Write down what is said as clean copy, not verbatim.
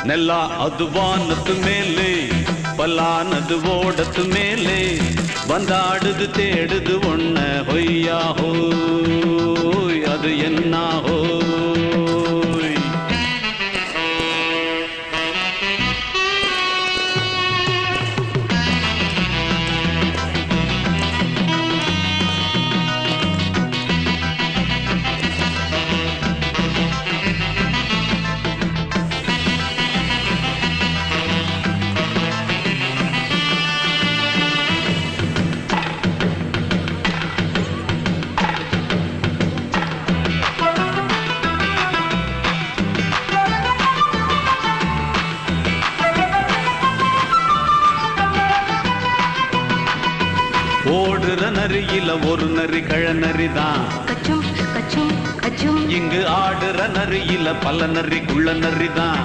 ನೆಲ್ಲ ಅದು ವಾನದ ಮೇಲೆ பல்லானது ஓடத்து மேலே வந்தாடுது தேடுது ஒன்ன ஹொய்யா ஹோய் அது என்ன ஹோய் ஓடுற நரியில ஒரு நரி கழநரிதான் இங்கு ஆடுற நரியில பல நரி குள்ள நரிதான்